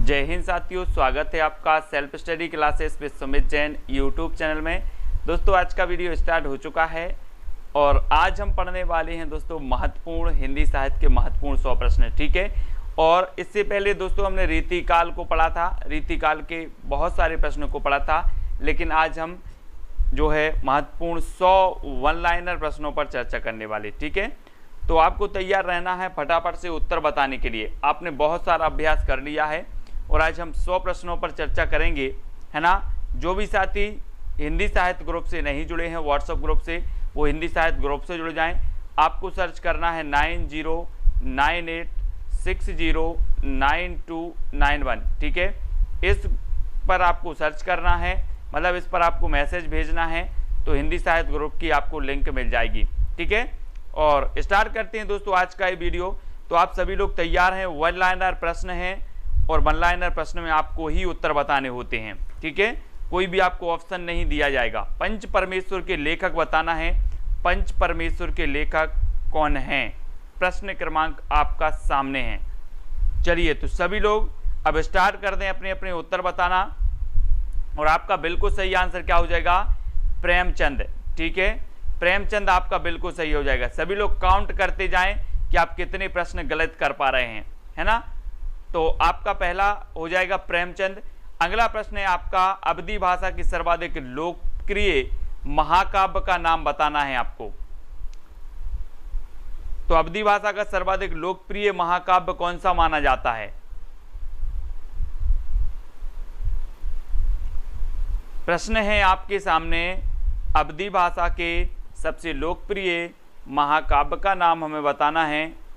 जय हिंद साथियों, स्वागत है आपका self study classes with Sumit Jain YouTube channel में। दोस्तों आज का वीडियो स्टार्ट हो चुका है और आज हम पढ़ने वाले हैं दोस्तों महत्वपूर्ण हिंदी साहित्य के महत्वपूर्ण 100 प्रश्न। ठीक है, और इससे पहले दोस्तों हमने रीतिकाल को पढ़ा था, रीतिकाल के बहुत सारे प्रश्नों को पढ़ा था, लेकिन आज हम जो है महत्वपूर्ण 100 वन लाइनर प्रश्नों पर चर्चा करने वाले। ठीक है, तो आपको तैयार रहना है फटाफट से उत्तर बताने के लिए। आपने बहुत सारा अभ्यास कर लिया है और आज हम 100 प्रश्नों पर चर्चा करेंगे, है ना। जो भी साथी हिंदी साहित्य ग्रुप से नहीं जुड़े हैं व्हाट्सएप ग्रुप से, वो हिंदी साहित्य ग्रुप से जुड़ जाएं। आपको सर्च करना है 9098609291। ठीक है, इस पर आपको सर्च करना है, मतलब इस पर आपको मैसेज भेजना है तो हिंदी साहित्य ग्रुप की आपको लिंक मिल जाएगी। ठीक है, और स्टार्ट करते हैं दोस्तों आज का ये वीडियो। तो आप सभी लोग तैयार हैं? वन लाइनर प्रश्न हैं और वन लाइनर प्रश्न में आपको ही उत्तर बताने होते हैं। ठीक है, कोई भी आपको ऑप्शन नहीं दिया जाएगा। पंच परमेश्वर के लेखक बताना है। पंच परमेश्वर के लेखक कौन हैं? प्रश्न क्रमांक आपका सामने है। चलिए तो सभी लोग अब स्टार्ट कर दें अपने अपने उत्तर बताना, और आपका बिल्कुल सही आंसर क्या हो जाएगा? प्रेमचंद। ठीक है, प्रेमचंद आपका बिल्कुल सही हो जाएगा। सभी लोग काउंट करते जाएं कि आप कितने प्रश्न गलत कर पा रहे हैं, है ना। तो आपका पहला हो जाएगा प्रेमचंद। अगला प्रश्न है आपका अवधी भाषा की सर्वाधिक लोकप्रिय महाकाव्य का नाम बताना है आपको। तो अवधी भाषा का सर्वाधिक लोकप्रिय महाकाव्य कौन सा माना जाता है? प्रश्न है आपके सामने, अवधी भाषा के सबसे लोकप्रिय महाकाव्य का नाम हमें बताना है।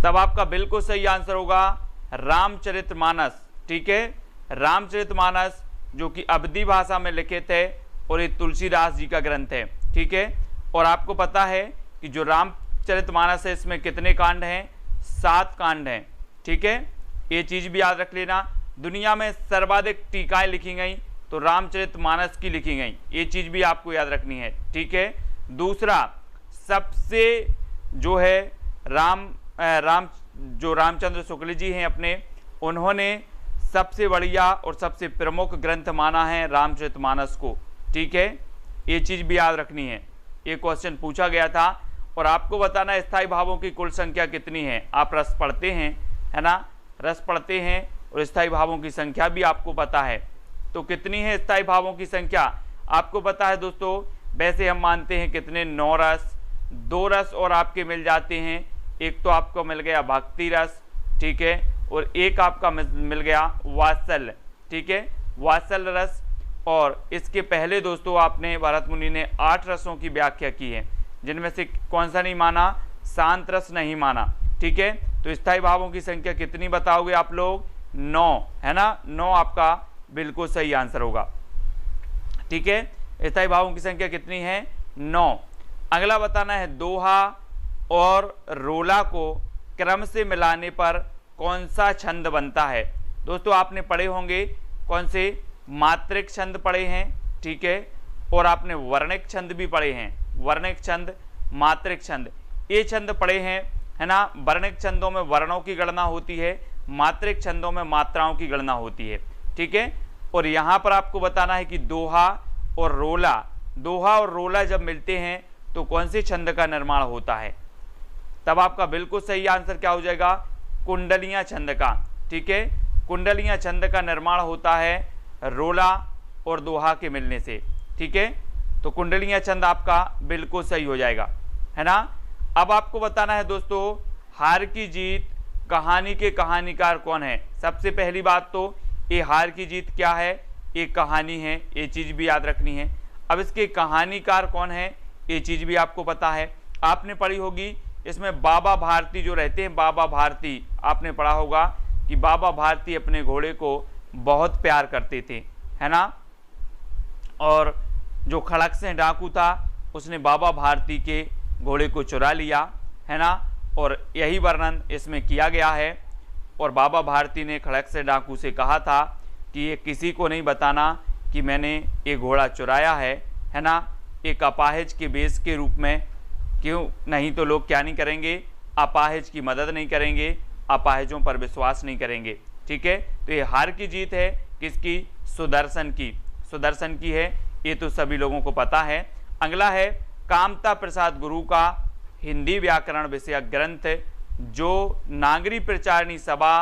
तब आपका बिल्कुल सही आंसर होगा रामचरितमानस। ठीक है, रामचरितमानस जो कि अवधी भाषा में लिखित है और ये तुलसीदास जी का ग्रंथ है। ठीक है, और आपको पता है कि जो रामचरितमानस है इसमें कितने कांड हैं? 7 कांड हैं। ठीक है, ये चीज भी याद रख लेना। दुनिया में सर्वाधिक टीकाएं लिखी गई तो रामचरितमानस की लिखी गई, ये चीज भी आपको याद रखनी है। ठीक है, दूसरा सबसे जो है रामचंद्र शुक्ल जी हैं अपने, उन्होंने सबसे बढ़िया और सबसे प्रमुख ग्रंथ माना है रामचरितमानस को। ठीक है, ये चीज भी याद रखनी है, ये क्वेश्चन पूछा गया था। और आपको बताना है स्थायी भावों की कुल संख्या कितनी है। आप रस पढ़ते हैं, है ना, रस पढ़ते हैं और स्थायी भावों की संख्या भी आपको पता है। तो कितनी है स्थायी भावों की संख्या आपको पता है दोस्तों। वैसे हम मानते हैं कितने? 9 रस, 2 रस और आपके मिल जाते हैं। एक तो आपको मिल गया भक्ति रस, ठीक है, और एक आपका मिल गया वात्सल्य। ठीक है, वात्सल्य रस। और इसके पहले दोस्तों आपने भरत मुनि ने 8 रसों की व्याख्या की है, जिनमें से कौन सा नहीं माना? शांत रस नहीं माना। ठीक है, तो स्थायी भावों की संख्या कितनी बताओगे आप लोग? 9, है ना। 9 आपका बिल्कुल सही आंसर होगा। ठीक है, स्थायी भावों की संख्या कितनी है? 9। अगला बताना है दोहा और रोला को क्रम से मिलाने पर कौन सा छंद बनता है? दोस्तों आपने पढ़े होंगे कौन से? मात्रिक छंद पढ़े हैं। ठीक है, और आपने वर्णिक छंद भी पढ़े हैं। वर्णिक छंद, मात्रिक छंद, ये छंद पढ़े हैं, है ना। वर्णिक छंदों में वर्णों की गणना होती है, मात्रिक छंदों में मात्राओं की गणना होती है। ठीक है, और यहां पर आपको बताना है कि दोहा और रोला जब मिलते हैं तो कौन से छंद का निर्माण होता है? तब आपका बिल्कुल सही आंसर क्या हो जाएगा? कुंडलियां छंद का। ठीक है, कुंडलियां छंद का निर्माण होता है रोला और दोहा के मिलने से। ठीक है, तो कुंडलियां छंद आपका बिल्कुल सही हो जाएगा, है ना। अब आपको बताना है दोस्तों हार की जीत कहानी के कहानीकार कौन है? सबसे पहली बात तो ये हार की जीत क्या है? एक कहानी है, ये चीज भी याद रखनी है। अब इसके कहानीकार कौन है? ये चीज भी आपको पता है, आपने पढ़ी होगी। इसमें बाबा भारती जो रहते हैं, बाबा भारती, आपने पढ़ा होगा कि बाबा भारती अपने घोड़े को बहुत प्यार करते थे, है ना। और जो खड़क से डाकू था उसने बाबा भारती के घोड़े को चुरा लिया, है ना, और यही वर्णन इसमें किया गया है। और बाबा भारती ने खड़क से डाकू से कहा था कि ये किसी को नहीं बताना कि मैंने ये घोड़ा चुराया है ना, एक अपाहिज के बेस के रूप में, क्यों नहीं तो लोग क्या नहीं करेंगे, अपाहिज की मदद नहीं करेंगे, अपाहिजों पर विश्वास नहीं करेंगे। ठीक है, तो ये हार की जीत है किसकी? सुदर्शन की, सुदर्शन की है, ये तो सभी लोगों को पता है। अगला है कामता प्रसाद गुरु का हिंदी व्याकरण विषयक ग्रंथ जो नागरी प्रचारणी सभा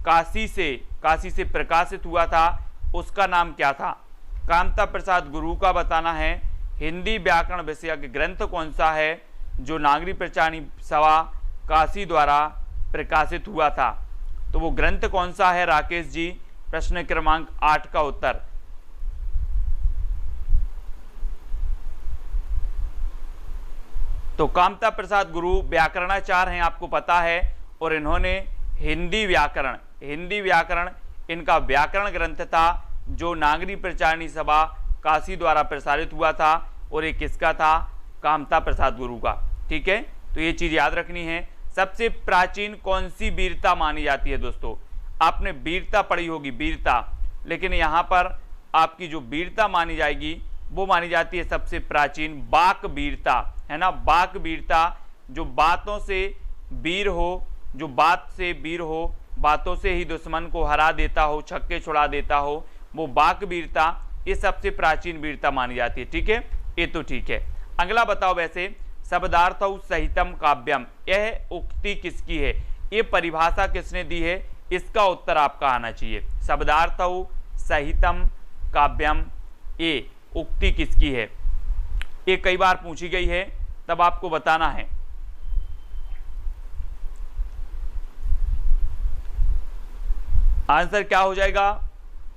काशी से प्रकाशित हुआ था, उसका नाम क्या था? कामता प्रसाद गुरु का बताना है हिंदी व्याकरण विषयक ग्रंथ कौन सा है जो नागरी प्रचारणी सभा काशी द्वारा प्रकाशित हुआ था। तो वो ग्रंथ कौन सा है राकेश जी? प्रश्न क्रमांक 8 का उत्तर। तो कामता प्रसाद गुरु व्याकरणाचार्य हैं, आपको पता है, और इन्होंने हिंदी व्याकरण इनका व्याकरण ग्रंथ था जो नागरी प्रचारणी सभा काशी द्वारा प्रसारित हुआ था, और ये किसका था? कामता प्रसाद गुरु का। ठीक है, तो ये चीज याद रखनी है। सबसे प्राचीन कौन सी वीरता मानी जाती है दोस्तों? आपने वीरता पढ़ी होगी, वीरता, लेकिन यहाँ पर आपकी जो वीरता मानी जाएगी वो मानी जाती है सबसे प्राचीन बाक वीरता, है ना। बाक वीरता, जो बातों से वीर हो, जो बात से वीर हो, बातों से ही दुश्मन को हरा देता हो, छक्के छुड़ा देता हो, वो बाक वीरता, ये सबसे प्राचीन वीरता मानी जाती है। ठीक है, ये तो ठीक है। अगला बताओ, वैसे शब्दार्थौ सहितम काव्यम, यह उक्ति किसकी है? ये परिभाषा किसने दी है? इसका उत्तर आपका आना चाहिए। शब्दार्थौ सहितम काव्यम, ये उक्ति किसकी है? ये कई बार पूछी गई है, तब आपको बताना है। आंसर क्या हो जाएगा?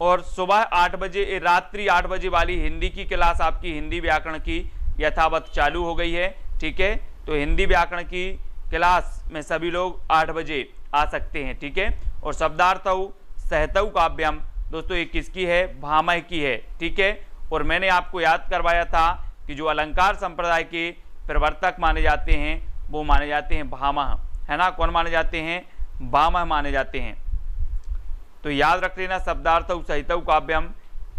और सुबह 8 बजे, रात्रि 8 बजे वाली हिंदी की क्लास आपकी हिंदी व्याकरण की यथावत चालू हो गई है। ठीक है, तो हिंदी व्याकरण की क्लास में सभी लोग 8 बजे आ सकते हैं। ठीक है, और शब्दार्थौ सहतौ काव्यम दोस्तों ये किसकी है? भामह की है। ठीक है, और मैंने आपको याद करवाया था कि जो अलंकार संप्रदाय के प्रवर्तक माने जाते हैं वो माने जाते हैं भामह, है ना। कौन माने जाते हैं? भामह माने जाते हैं। तो याद रख लेना, शब्दार्थौ सहितौ काव्यम,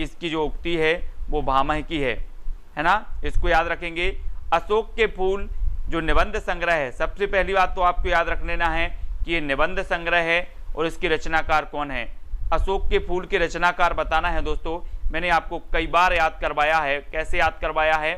इसकी जो उक्ति है वो भामह की है ना, इसको याद रखेंगे। अशोक के फूल जो निबंध संग्रह है, सबसे पहली बात तो आपको याद रख लेना है कि ये निबंध संग्रह है और इसके रचनाकार कौन है? अशोक के फूल के रचनाकार बताना है दोस्तों। मैंने आपको कई बार याद करवाया है। कैसे याद करवाया है?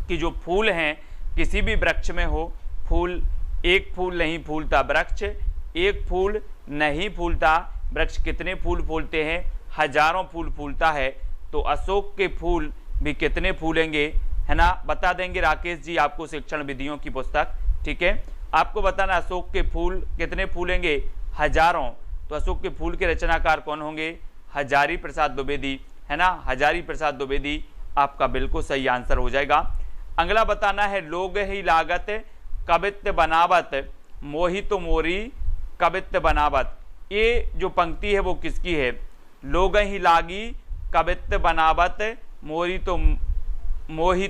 कि जो फूल हैं किसी भी वृक्ष में हो, फूल, एक फूल नहीं फूलता वृक्ष, एक फूल नहीं फूलता वृक्ष, कितने फूल फूलते हैं? हजारों फूल फूलता है। तो अशोक के फूल भी कितने फूलेंगे, है ना, बता देंगे राकेश जी आपको, शिक्षण विधियों की पुस्तक। ठीक है, आपको बताना अशोक के फूल कितने फूलेंगे? हजारों। तो अशोक के फूल के रचनाकार कौन होंगे? हजारी प्रसाद द्विवेदी, है ना, हजारी प्रसाद द्विवेदी आपका बिल्कुल सही आंसर हो जाएगा। अगला बताना है लोग ही लागत कवित्व बनावत मोहित मोरी कवित्व बनावत, ये जो पंक्ति है वो किसकी है? लोग ही लागी कवित्व बनावत मोही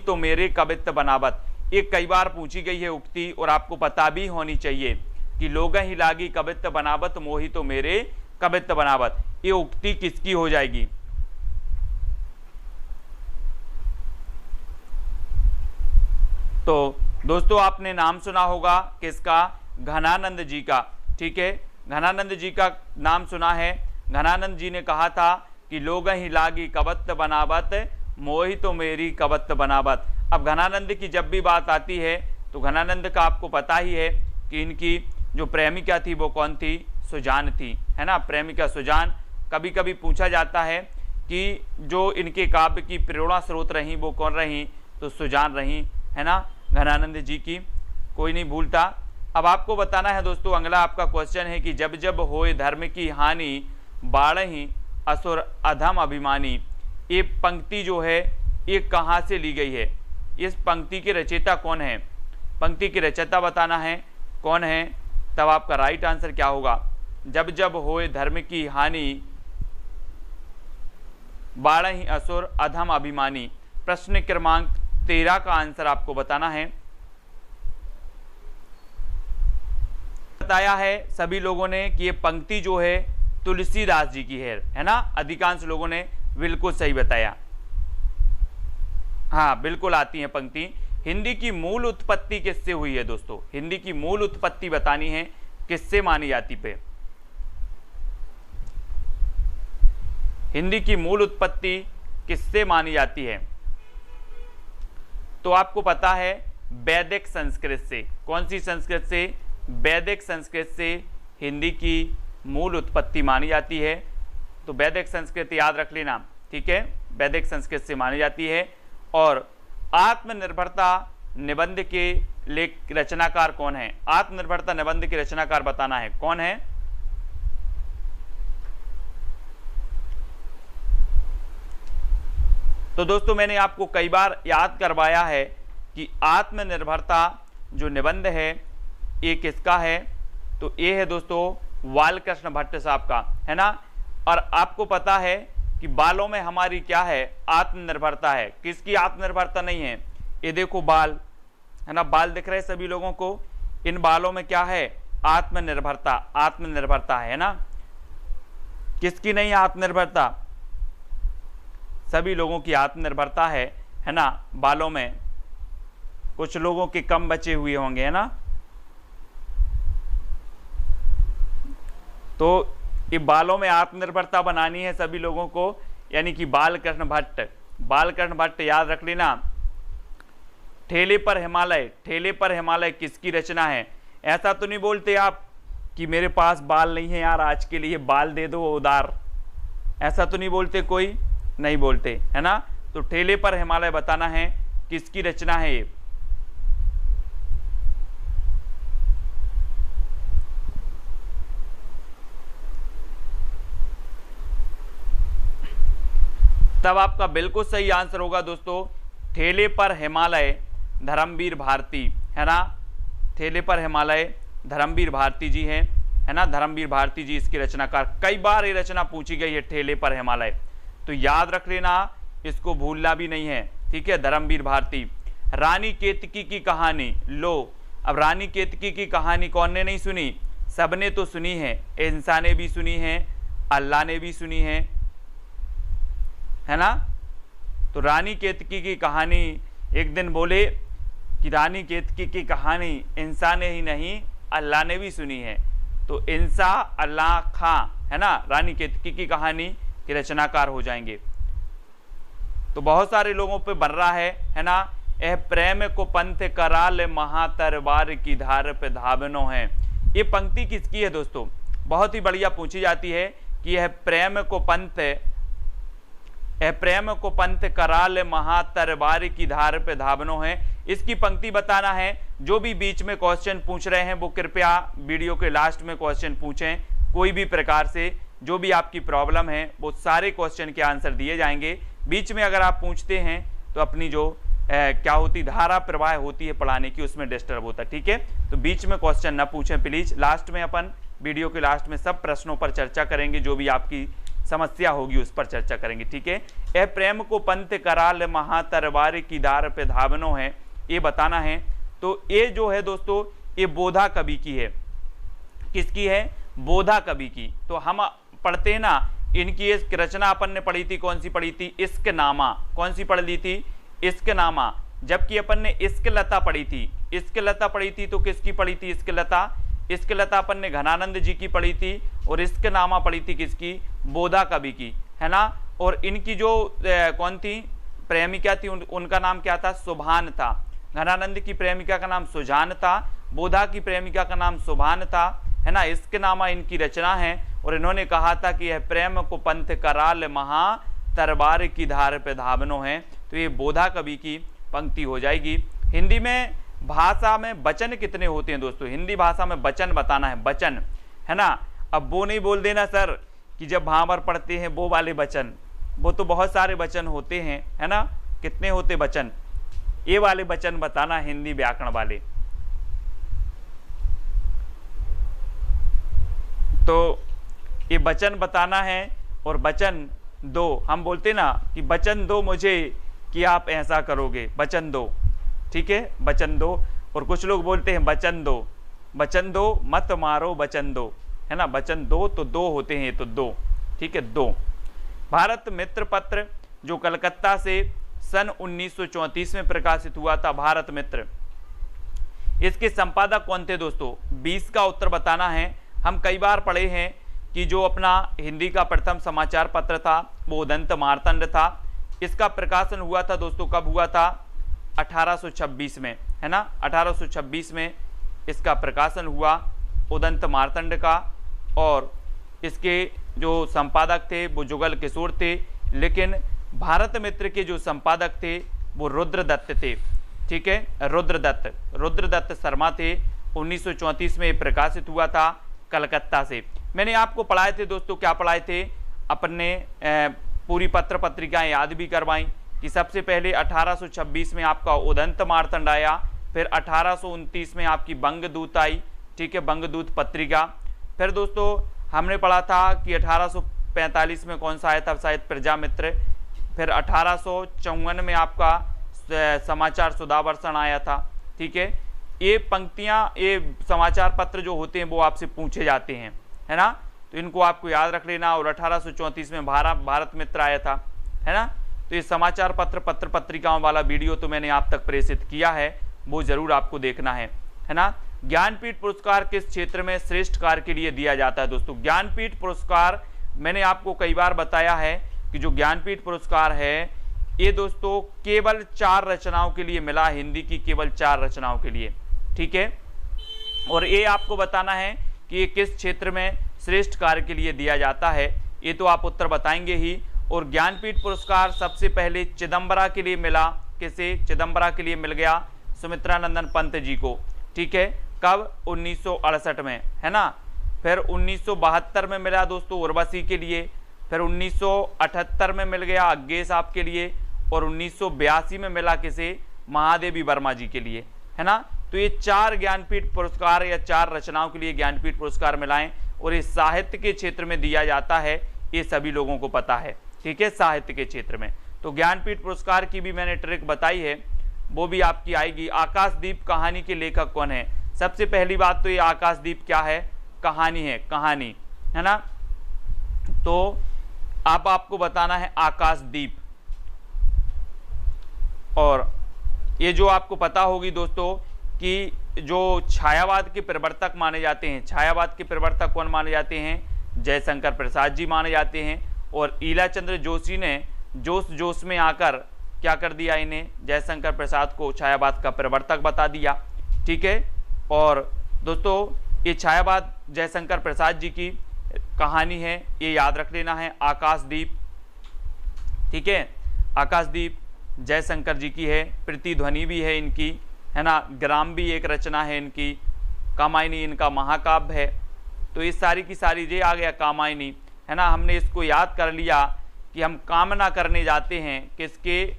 तो मेरे कवित्व बनावत, ये कई बार पूछी गई है उक्ति, और आपको पता भी होनी चाहिए कि लोग ही लागी कवित्व बनावत मोही तो मेरे कवित्व बनावत, ये उक्ति किसकी हो जाएगी? तो दोस्तों आपने नाम सुना होगा किसका? घनानंद जी का। ठीक है, घनानंद जी का नाम सुना है। घनानंद जी ने कहा था कि लोग ही लागी कवित्व बनावत मोही तो मेरी कवित्व बनावत। अब घनानंद की जब भी बात आती है तो घनानंद का आपको पता ही है कि इनकी जो प्रेमिका थी वो कौन थी? सुजान थी, है ना, प्रेमिका सुजान। कभी कभी पूछा जाता है कि जो इनके काव्य की प्रेरणा स्रोत रही वो कौन रही? तो सुजान रही, है ना, घनानंद जी की, कोई नहीं भूलता। अब आपको बताना है दोस्तों, अगला आपका क्वेश्चन है कि जब जब होए धर्म की हानि बाढ़हि असुर अधम अभिमानी, ये पंक्ति जो है ये कहाँ से ली गई है? इस पंक्ति के रचयिता कौन है? पंक्ति के रचयिता बताना है कौन है, तब आपका राइट आंसर क्या होगा? जब जब होए धर्म की हानि बाढ़हि असुर अधम अभिमानी, प्रश्न क्रमांक 13 का आंसर आपको बताना है। बताया है सभी लोगों ने कि ये पंक्ति जो है तुलसीदास जी की है ना, अधिकांश लोगों ने बिल्कुल सही बताया। हाँ बिल्कुल आती है पंक्ति, हिंदी की मूल उत्पत्ति किससे हुई है दोस्तों? हिंदी की मूल उत्पत्ति बतानी है, किससे मानी जाती पे? हिंदी की मूल उत्पत्ति किससे मानी जाती है? तो आपको पता है वैदिक संस्कृत से। कौन सी संस्कृत से? वैदिक संस्कृत से हिंदी की मूल उत्पत्ति मानी जाती है। तो वैदिक संस्कृत याद रख लेना, ठीक है, वैदिक संस्कृत से मानी जाती है। और आत्मनिर्भरता निबंध के लेख रचनाकार कौन है? आत्मनिर्भरता निबंध के रचनाकार बताना है, कौन है? तो दोस्तों मैंने आपको कई बार याद करवाया है कि आत्मनिर्भरता जो निबंध है ये किसका है? तो ये है दोस्तों बालकृष्ण भट्ट साहब का, है ना। और आपको पता है कि बालों में हमारी क्या है? आत्मनिर्भरता है। किसकी आत्मनिर्भरता नहीं है? ये देखो बाल, है ना, बाल दिख रहे हैं सभी लोगों को। इन बालों में क्या है? आत्मनिर्भरता, आत्मनिर्भरता है ना। किसकी नहीं आत्मनिर्भरता? सभी लोगों की आत्मनिर्भरता है ना। बालों में कुछ लोगों के कम बचे हुए होंगे, है ना। तो ये बालों में आत्मनिर्भरता बनानी है सभी लोगों को, यानी कि बालकृष्ण भट्ट। बालकृष्ण भट्ट याद रख लेना। ठेले पर हिमालय, ठेले पर हिमालय किसकी रचना है? ऐसा तो नहीं बोलते आप कि मेरे पास बाल नहीं है यार, आज के लिए बाल दे दो उधार, ऐसा तो नहीं बोलते, कोई नहीं बोलते, है ना। तो ठेले पर हिमालय बताना है किसकी रचना है ये? तब आपका बिल्कुल सही आंसर होगा दोस्तों ठेले पर हिमालय, धर्मवीर भारती, है ना। ठेले पर हिमालय धर्मवीर भारती जी हैं, है ना। धर्मवीर भारती जी इसकी रचनाकार। कई बार ये रचना पूछी गई है ठेले पर हिमालय, तो याद रख लेना, इसको भूलना भी नहीं है, ठीक है। धर्मवीर भारती। रानी केतकी की कहानी, लो अब रानी केतकी की कहानी कौन ने नहीं सुनी? सबने तो सुनी है। इंसान ने भी सुनी है, अल्लाह ने भी सुनी है ना। तो रानी केतकी की कहानी, एक दिन बोले कि रानी केतकी की कहानी इंसान ने ही नहीं अल्लाह ने भी सुनी है। तो इंसा अल्लाह खां, है ना, रानी केतकी की कहानी के रचनाकार हो जाएंगे। तो बहुत सारे लोगों पे बन रहा है ना। यह प्रेम को पंथ कराल महातरवार की धार पे धावनो है। ये पंक्ति किसकी है दोस्तों? बहुत ही बढ़िया पूछी जाती है कि यह प्रेम को पंथ कराल महातरवार की धार पे धावनो है। इसकी पंक्ति बताना है। जो भी बीच में क्वेश्चन पूछ रहे हैं वो कृपया वीडियो के लास्ट में क्वेश्चन पूछें। कोई भी प्रकार से जो भी आपकी प्रॉब्लम है वो सारे क्वेश्चन के आंसर दिए जाएंगे। बीच में अगर आप पूछते हैं तो अपनी जो क्या होती धारा प्रवाह होती है पढ़ाने की, उसमें डिस्टर्ब होता है, ठीक है। तो बीच में क्वेश्चन ना पूछें प्लीज। लास्ट में अपन वीडियो के लास्ट में सब प्रश्नों पर चर्चा करेंगे, जो भी आपकी समस्या होगी उस पर चर्चा करेंगे, ठीक है। ए प्रेम को पंथ कराल महातरवार की धार पे धावनो है, ये बताना है। तो ये जो है दोस्तों ये बोधा कवि की है। किसकी है? बोधा कवि की। तो हम पढ़ते हैं ना, इनकी एक रचना अपन ने पढ़ी थी, कौन सी पढ़ी थी? इश्क नामा। कौन सी पढ़ ली थी? इश्क नामा। जबकि अपन ने इश्क लता पढ़ी थी। इश्क लता पढ़ी थी तो किसकी पढ़ी थी? इश्क लता। इश्क लता अपन ने घनानंद जी की पढ़ी थी, और इश्क नामा पढ़ी थी किसकी? बोधा कवि की, है ना। और इनकी जो कौन थी प्रेमिका थी, उनका नाम क्या था? सुभान था। घनानंद की प्रेमिका का नाम सुजान था, बोधा की प्रेमिका का नाम सुभान था, है ना। इश्क नामा इनकी रचना है। और इन्होंने कहा था कि यह प्रेम को पंथ कराल महा तरबार की धार पे धावनो है। तो ये बोधा कवि की पंक्ति हो जाएगी। हिंदी में भाषा में वचन कितने होते हैं दोस्तों? हिंदी भाषा में वचन बताना है, वचन, है ना। अब वो नहीं बोल देना सर कि जब भावर पढ़ते हैं वो वाले वचन, वो तो बहुत सारे वचन होते हैं, है ना। कितने होते वचन? ये वाले वचन बताना, हिंदी व्याकरण वाले। तो ये वचन बताना है। और वचन दो, हम बोलते ना कि वचन दो मुझे कि आप ऐसा करोगे, वचन दो, ठीक है, वचन दो। और कुछ लोग बोलते हैं वचन दो, वचन दो मत मारो, वचन दो, है ना। वचन दो तो दो होते हैं, तो दो, ठीक है, दो। भारत मित्र पत्र जो कलकत्ता से सन 1934 में प्रकाशित हुआ था भारत मित्र। इसके संपादक कौन थे दोस्तों? 20 का उत्तर बताना है। हम कई बार पढ़े हैं कि जो अपना हिंदी का प्रथम समाचार पत्र था वो उदंत मार्तंड था। इसका प्रकाशन हुआ था दोस्तों, कब हुआ था? 1826 में, है ना। 1826 में इसका प्रकाशन हुआ उदंत मार्तंड का। और इसके जो संपादक थे वो जुगल किशोर थे, लेकिन भारत मित्र के जो संपादक थे वो रुद्रदत्त थे। ठीक है, रुद्रदत्त शर्मा थे। 1934 में प्रकाशित हुआ था कलकत्ता से। मैंने आपको पढ़ाए थे दोस्तों, क्या पढ़ाए थे? अपने पूरी पत्र पत्रिकाएं याद भी करवाई कि सबसे पहले 1826 में आपका उदंत मार्तंड आया, फिर 1829 में आपकी बंगदूत आई। ठीक है, बंगदूत पत्रिका। फिर दोस्तों हमने पढ़ा था कि 1845 में कौन सा आया था? शायद प्रजामित्र। फिर 1854 में आपका समाचार सुधावर्षण आया था। ठीक है, ये पंक्तियां, ये समाचार पत्र जो होते हैं वो आपसे पूछे जाते हैं, है ना, तो इनको आपको याद रख लेना। और 1834 में भारत मित्र आया था, है ना। तो ये समाचार पत्र पत्रिकाओं वाला वीडियो तो मैंने आप तक प्रेषित किया है, वो जरूर आपको देखना है ना। ज्ञानपीठ पुरस्कार किस क्षेत्र में श्रेष्ठ कार्य के लिए दिया जाता है दोस्तों? ज्ञानपीठ पुरस्कार मैंने आपको कई बार बताया है कि जो ज्ञानपीठ पुरस्कार है ये दोस्तों केवल 4 रचनाओं के लिए मिला, हिंदी की केवल 4 रचनाओं के लिए। ठीक है, और ये आपको बताना है कि ये किस क्षेत्र में श्रेष्ठ कार्य के लिए दिया जाता है, ये तो आप उत्तर बताएंगे ही। और ज्ञानपीठ पुरस्कार सबसे पहले चिदम्बरा के लिए मिला। किसे? चिदम्बरा के लिए मिल गया सुमित्रानंदन पंत जी को। ठीक है, कब? 1968 में, है ना। फिर 1972 में मिला दोस्तों उर्वशी के लिए। फिर 1978 में मिल गया अज्ञे साहब के लिए। और 1982 में मिला किसे? महादेवी वर्मा जी के लिए, है ना। तो ये 4 ज्ञानपीठ पुरस्कार या 4 रचनाओं के लिए ज्ञानपीठ पुरस्कार मिलाएं। और ये साहित्य के क्षेत्र में दिया जाता है, ये सभी लोगों को पता है। ठीक है, साहित्य के क्षेत्र में। तो ज्ञानपीठ पुरस्कार की भी मैंने ट्रिक बताई है, वो भी आपकी आएगी। आकाशदीप कहानी के लेखक कौन है? सबसे पहली बात तो ये आकाशदीप क्या है? कहानी है, कहानी, है ना। तो अब आपको बताना है आकाशदीप। और ये जो आपको पता होगी दोस्तों कि जो छायावाद के प्रवर्तक माने जाते हैं, छायावाद के प्रवर्तक कौन माने जाते हैं? जयशंकर प्रसाद जी माने जाते हैं। और ईलाचंद्र जोशी ने जोश में आकर क्या कर दिया? इन्हें, जयशंकर प्रसाद को छायावाद का प्रवर्तक बता दिया। ठीक है, और दोस्तों ये छायावाद जयशंकर प्रसाद जी की कहानी है, ये याद रख लेना है, आकाशदीप। ठीक है, आकाशदीप जयशंकर जी की है। प्रतिध्वनि भी है इनकी, है ना। ग्राम भी एक रचना है इनकी। कामायनी इनका महाकाव्य है। तो इस सारी की सारी ये आ गया कामायनी, है ना। हमने इसको याद कर लिया कि हम कामना करने जाते हैं, किसके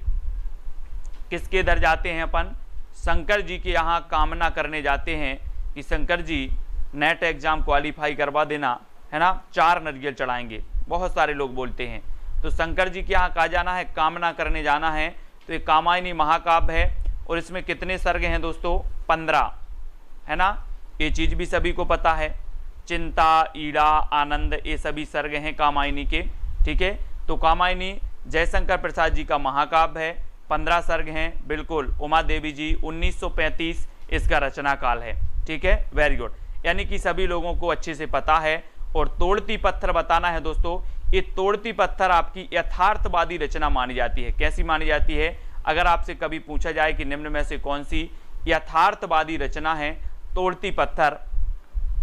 इधर जाते हैं अपन? शंकर जी के यहाँ कामना करने जाते हैं कि Shankar ji net exam qualify करवा देना, है ना। 4 नारियल चढ़ाएंगे, बहुत सारे लोग बोलते हैं। तो शंकर जी के यहाँ कहा जाना है, कामना करने जाना है। तो ये कामायनी महाकाव्य है। और इसमें कितने सर्ग हैं दोस्तों? 15, है ना। ये चीज भी सभी को पता है। चिंता, ईड़ा, आनंद, ये सभी सर्ग हैं कामायनी के। ठीक है, तो कामायनी जयशंकर प्रसाद जी का महाकाव्य है। 15 सर्ग हैं, बिल्कुल। उमा देवी जी 1935 इसका रचना काल है। ठीक है, वेरी गुड। यानी कि सभी लोगों को अच्छे से पता है। और तोड़ती पत्थर बताना है दोस्तों। ये तोड़ती पत्थर आपकी यथार्थवादी रचना मानी जाती है। कैसी मानी जाती है? अगर आपसे कभी पूछा जाए कि निम्न में से कौन सी यथार्थवादी रचना है तोड़ती पत्थर,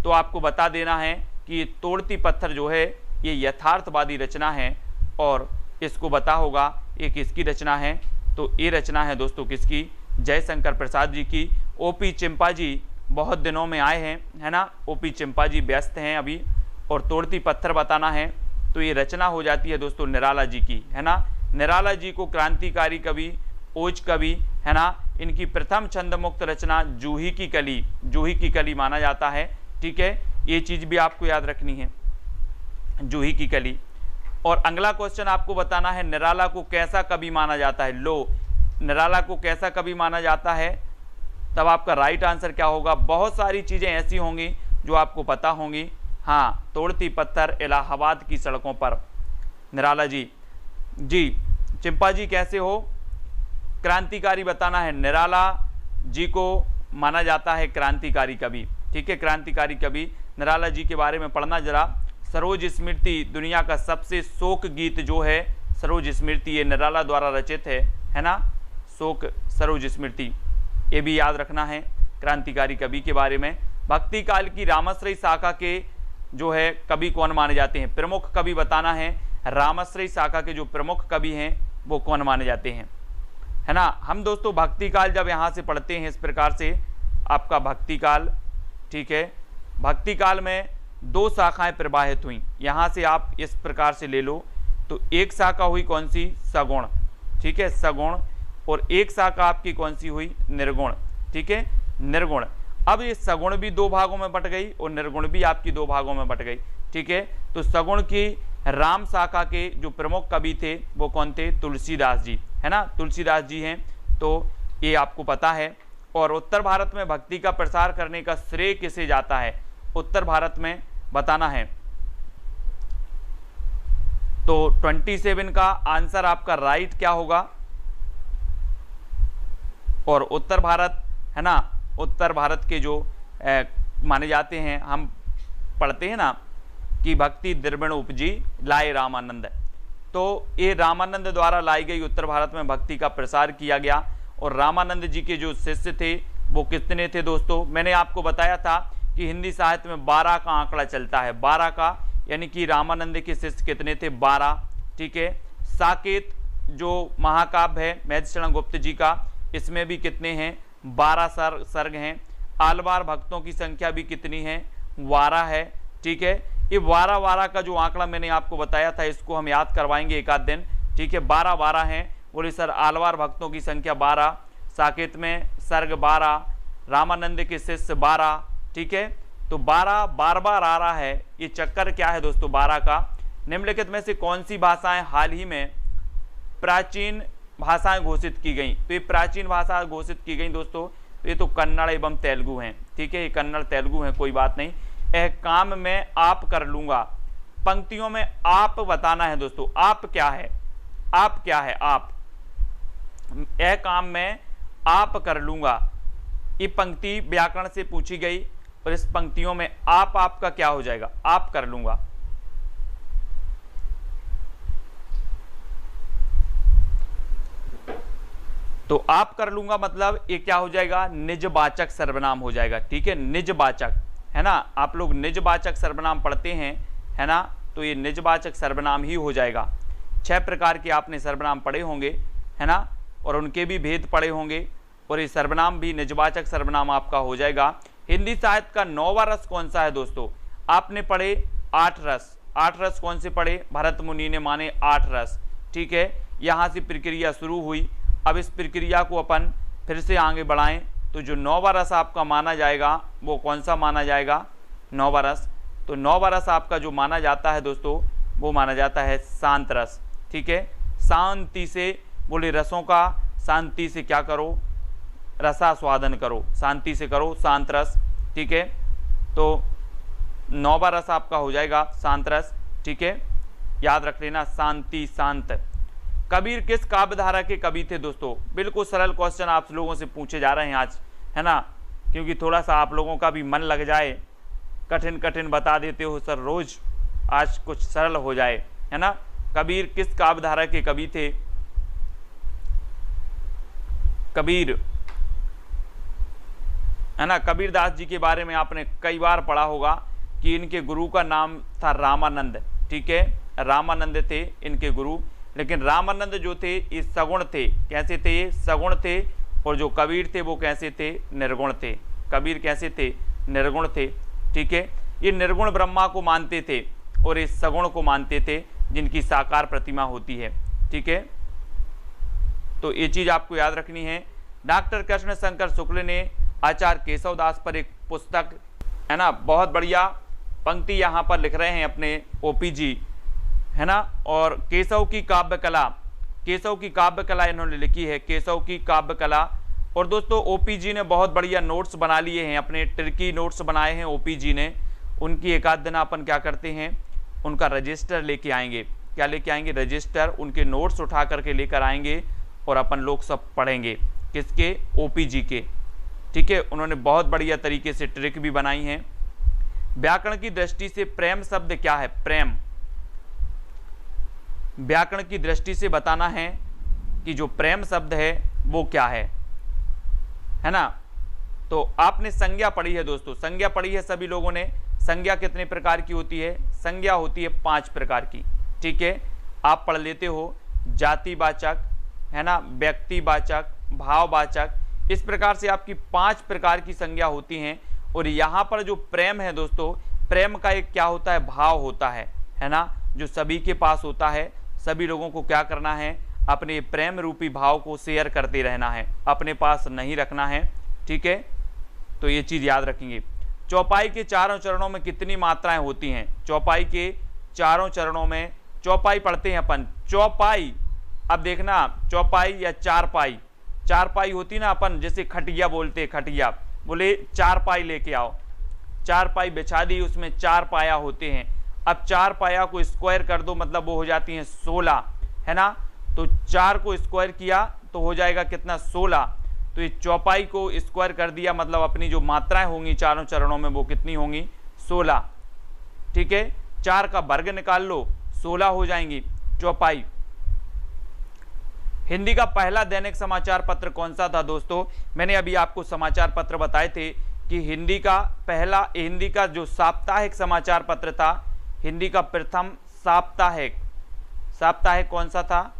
तो आपको बता देना है कि ये तोड़ती पत्थर जो है ये यथार्थवादी रचना है। और इसको बता होगा ये किसकी रचना है? तो ये रचना है दोस्तों किसकी? जयशंकर प्रसाद जी की। ओपी चिंपा जी बहुत दिनों में आए हैं, है ना। ओपी चिंपा जी व्यस्त हैं अभी। और तोड़ती पत्थर बताना है तो ये रचना हो जाती है दोस्तों निराला जी की, है ना। निराला जी को क्रांतिकारी कवि, ओज कवि, है ना। इनकी प्रथम छंद मुक्त रचना जूही की कली माना जाता है। ठीक है, ये चीज भी आपको याद रखनी है, जूही की कली। और अगला क्वेश्चन आपको बताना है निराला को कैसा कवि माना जाता है? लो, निराला को कैसा कवि माना जाता है? तब आपका राइट आंसर क्या होगा? बहुत सारी चीजें ऐसी होंगी जो आपको पता होंगी। हाँ, तोड़ती पत्थर इलाहाबाद की सड़कों पर, निराला जी। जी चिंपा जी कैसे हो? क्रांतिकारी बताना है, निराला जी को माना जाता है क्रांतिकारी कवि। ठीक है, क्रांतिकारी कवि निराला जी के बारे में पढ़ना जरा। सरोज स्मृति दुनिया का सबसे शोक गीत जो है सरोज स्मृति, ये निराला द्वारा रचित है ना, शोक सरोज स्मृति, ये भी याद रखना है क्रांतिकारी कवि के बारे में। भक्ति काल की रामाश्रयी शाखा के जो है कवि कौन माने जाते हैं, प्रमुख कवि बताना है। रामाश्रयी शाखा के जो प्रमुख कवि हैं वो कौन माने जाते हैं, है ना। हम दोस्तों भक्ति काल जब यहाँ से पढ़ते हैं इस प्रकार से आपका भक्ति काल, ठीक है, भक्ति काल में 2 शाखाएं प्रवाहित हुई, यहाँ से आप इस प्रकार से ले लो। तो एक शाखा हुई कौन सी, सगुण, ठीक है, सगुण, और एक शाखा आपकी कौन सी हुई, निर्गुण, ठीक है, निर्गुण। अब ये सगुण भी 2 भागों में बट गई और निर्गुण भी आपकी 2 भागों में बट गई, ठीक है। तो सगुण की राम शाखा के जो प्रमुख कवि थे वो कौन थे, तुलसीदास जी, है ना, तुलसीदास जी हैं, तो ये आपको पता है। और उत्तर भारत में भक्ति का प्रसार करने का श्रेय किसे जाता है, उत्तर भारत में बताना है। तो 27 का आंसर आपका राइट क्या होगा, और उत्तर भारत, है ना, उत्तर भारत के जो माने जाते हैं, हम पढ़ते हैं ना कि भक्ति द्रविण उपजी लाए रामानंद, तो ये रामानंद द्वारा लाई गई उत्तर भारत में भक्ति का प्रसार किया गया। और रामानंद जी के जो शिष्य थे वो कितने थे दोस्तों, मैंने आपको बताया था कि हिंदी साहित्य में 12 का आंकड़ा चलता है, 12 का, यानी कि रामानंद के शिष्य कितने थे, 12, ठीक है। साकेत जो महाकाव्य है महर्षि गुप्त जी का, इसमें भी कितने हैं, 12 सर्ग हैं। आलवार भक्तों की संख्या भी कितनी है, 12 है, ठीक है। ये 12 का जो आंकड़ा मैंने आपको बताया था इसको हम याद करवाएंगे एक आध दिन, ठीक है। 12 हैं, बोले सर आलवार भक्तों की संख्या 12, साकेत में सर्ग 12, रामानंद के शिष्य 12, ठीक है। तो 12 बार आ रहा है, ये चक्कर क्या है दोस्तों 12 का। निम्नलिखित में से कौन सी भाषाएं हाल ही में प्राचीन भाषाएं घोषित की गई, तो ये प्राचीन भाषा घोषित की गई दोस्तों, तो ये तो कन्नड़ एवं तेलुगु हैं, ठीक है, ये कन्नड़ तेलुगु हैं, कोई बात नहीं। यह काम मैं आप कर लूंगा, पंक्तियों में आप बताना है दोस्तों, आप क्या है, आप क्या है, आप, यह काम मैं आप कर लूंगा, ये पंक्ति व्याकरण से पूछी गई और इस पंक्तियों में आप आपका क्या हो जाएगा, आप कर लूंगा। तो आप कर लूंगा मतलब ये क्या हो जाएगा, निजवाचक सर्वनाम हो जाएगा, ठीक है, निजवाचक, है ना। आप लोग निजवाचक सर्वनाम पढ़ते हैं, है ना, तो ये निजवाचक सर्वनाम ही हो जाएगा। 6 प्रकार के आपने सर्वनाम पढ़े होंगे, है ना, और उनके भी भेद पढ़े होंगे, और ये सर्वनाम भी निजवाचक सर्वनाम आपका हो जाएगा। हिंदी साहित्य का 9वां रस कौन सा है दोस्तों, आपने पढ़े 8 रस, 8 रस कौन से पढ़े, भरत मुनि ने माने 8 रस, ठीक है। यहाँ से प्रक्रिया शुरू हुई, अब इस प्रक्रिया को अपन फिर से आगे बढ़ाएं, तो जो 9वां रस आपका माना जाएगा वो कौन सा माना जाएगा, 9वां रस। तो 9वां रस आपका जो माना जाता है दोस्तों वो माना जाता है शांत रस, ठीक है। शांति से, बोले रसों का शांति से क्या करो, रसास्वादन करो, शांति से करो, शांत रस, ठीक है। तो 9वां रस आपका हो जाएगा शांत रस, ठीक है, याद रख लेना, शांति, शांत। कबीर किस काव्यधारा के कवि थे दोस्तों, बिल्कुल सरल क्वेश्चन आप लोगों से पूछे जा रहे हैं आज, है ना, क्योंकि थोड़ा सा आप लोगों का भी मन लग जाए, कठिन कठिन बता देते हो सर रोज, आज कुछ सरल हो जाए, है ना। कबीर किस काव्यधारा के कवि थे, कबीर, है ना। कबीरदास जी के बारे में आपने कई बार पढ़ा होगा कि इनके गुरु का नाम था रामानंद, ठीक है, रामानंद थे इनके गुरु। लेकिन रामानंद जो थे ये सगुण थे, कैसे थे, ये सगुण थे, और जो कबीर थे वो कैसे थे, निर्गुण थे। कबीर कैसे थे, निर्गुण थे, ठीक है। ये निर्गुण ब्रह्मा को मानते थे और इस सगुण को मानते थे जिनकी साकार प्रतिमा होती है, ठीक है। तो ये चीज आपको याद रखनी है। डॉक्टर कृष्ण शंकर शुक्ल ने आचार्य केशवदास पर एक पुस्तक, है ना, बहुत बढ़िया पंक्ति यहाँ पर लिख रहे हैं अपने ओपी जी, है ना। और केशव की काव्य कला, केशव की काव्य कला इन्होंने लिखी है, केशव की काव्य कला। और दोस्तों ओपी जी ने बहुत बढ़िया नोट्स बना लिए हैं, अपने ट्रिकी नोट्स बनाए हैं ओपी जी ने, उनकी एक आध दिन अपन क्या करते हैं, उनका रजिस्टर लेके आएंगे, क्या लेके आएंगे, रजिस्टर, उनके नोट्स उठा करके लेकर आएंगे और अपन लोग सब पढ़ेंगे किसके, ओपीजी के। ठीक है, उन्होंने बहुत बढ़िया तरीके से ट्रिक भी बनाई है। व्याकरण की दृष्टि से प्रेम शब्द क्या है, प्रेम, व्याकरण की दृष्टि से बताना है कि जो प्रेम शब्द है वो क्या है ना। तो आपने संज्ञा पढ़ी है दोस्तों, संज्ञा पढ़ी है सभी लोगों ने। संज्ञा कितने प्रकार की होती है, संज्ञा होती है 5 प्रकार की। ठीक है, आप पढ़ लेते हो, जातिवाचक है ना, व्यक्तिवाचक, भाववाचक, इस प्रकार से आपकी 5 प्रकार की संज्ञा होती हैं। और यहाँ पर जो प्रेम है दोस्तों, प्रेम का एक क्या होता है, भाव होता है ना, जो सभी के पास होता है। सभी लोगों को क्या करना है, अपने प्रेम रूपी भाव को शेयर करते रहना है, अपने पास नहीं रखना है। ठीक है, तो ये चीज याद रखेंगे। चौपाई के चारों चरणों में कितनी मात्राएं होती हैं, चौपाई के चारों चरणों में, चौपाई पढ़ते हैं अपन, चौपाई, अब देखना चौपाई या चारपाई, चारपाई होती ना अपन जैसे खटिया बोलते, खटिया बोले चारपाई लेके आओ, चारपाई बिछा दी, उसमें 4 पाया होते हैं। अब 4 पाया को स्क्वायर कर दो, मतलब वो हो जाती हैं 16, है ना। तो 4 को स्क्वायर किया तो हो जाएगा कितना, 16। तो ये चौपाई को स्क्वायर कर दिया, मतलब अपनी जो मात्राएं होंगी चारों चरणों में वो कितनी होंगी, 16। ठीक है, 4 का वर्ग निकाल लो, 16 हो जाएंगी चौपाई। हिंदी का पहला दैनिक समाचार पत्र कौन सा था दोस्तों, मैंने अभी आपको समाचार पत्र बताए थे कि हिंदी का जो साप्ताहिक समाचार पत्र था, हिंदी का प्रथम साप्ताहिक कौन सा था,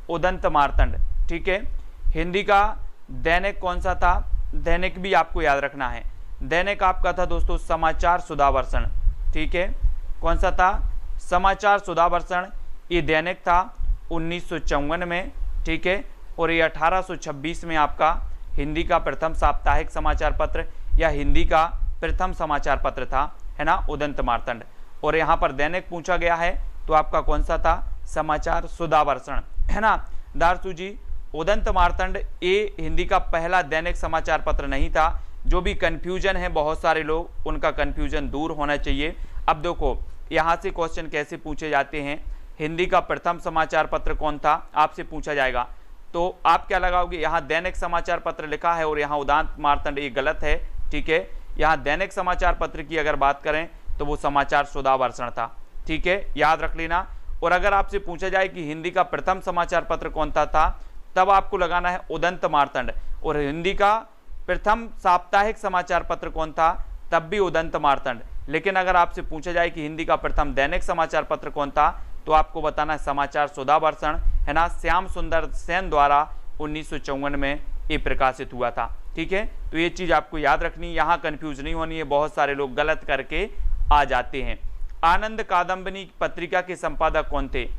उदंत मार्तंड। ठीक है, हिंदी का दैनिक कौन सा था, दैनिक भी आपको याद रखना है, दैनिक आपका था दोस्तों समाचार सुधावर्षण। ठीक है, कौन सा था, समाचार सुधावर्षण, ये दैनिक था 1954 में। ठीक है, और ये 1826 में आपका हिंदी का प्रथम साप्ताहिक समाचार पत्र या हिंदी का प्रथम समाचार पत्र था, है ना, उदंत मार्तंड। और यहाँ पर दैनिक पूछा गया है तो आपका कौन सा था, समाचार सुधावर्षण, है ना। दारसू जी, उदंत मार्तंड ये हिंदी का पहला दैनिक समाचार पत्र नहीं था। जो भी कंफ्यूजन है, बहुत सारे लोग, उनका कंफ्यूजन दूर होना चाहिए। अब देखो यहाँ से क्वेश्चन कैसे पूछे जाते हैं, हिंदी का प्रथम समाचार पत्र कौन था आपसे पूछा जाएगा, तो आप क्या लगाओगे, यहाँ दैनिक समाचार पत्र लिखा है और यहाँ उदंत मार्तंड, ये गलत है। ठीक है, यहाँ दैनिक समाचार पत्र की अगर बात करें तो वो समाचार सुधावर्षण था। ठीक है, याद रख लेना। और अगर आपसे पूछा जाए कि हिंदी का प्रथम समाचार पत्र कौन सा था, तब आपको लगाना है उदंत मार्तंड। और हिंदी का प्रथम साप्ताहिक समाचार पत्र कौन था, तब भी उदंत मार्तंड। लेकिन अगर आपसे पूछा जाए कि हिंदी का प्रथम दैनिक समाचार पत्र कौन था, तो आपको बताना है समाचार सुधावर्षण, है ना, श्याम सुंदर सेन द्वारा 1954 में ये प्रकाशित हुआ था। ठीक है, तो ये चीज आपको याद रखनी, यहाँ कंफ्यूज नहीं होनी है, बहुत सारे लोग गलत करके आ जाते हैं। आनंद कादम्बिनी पत्रिका के संपादक कौन थे,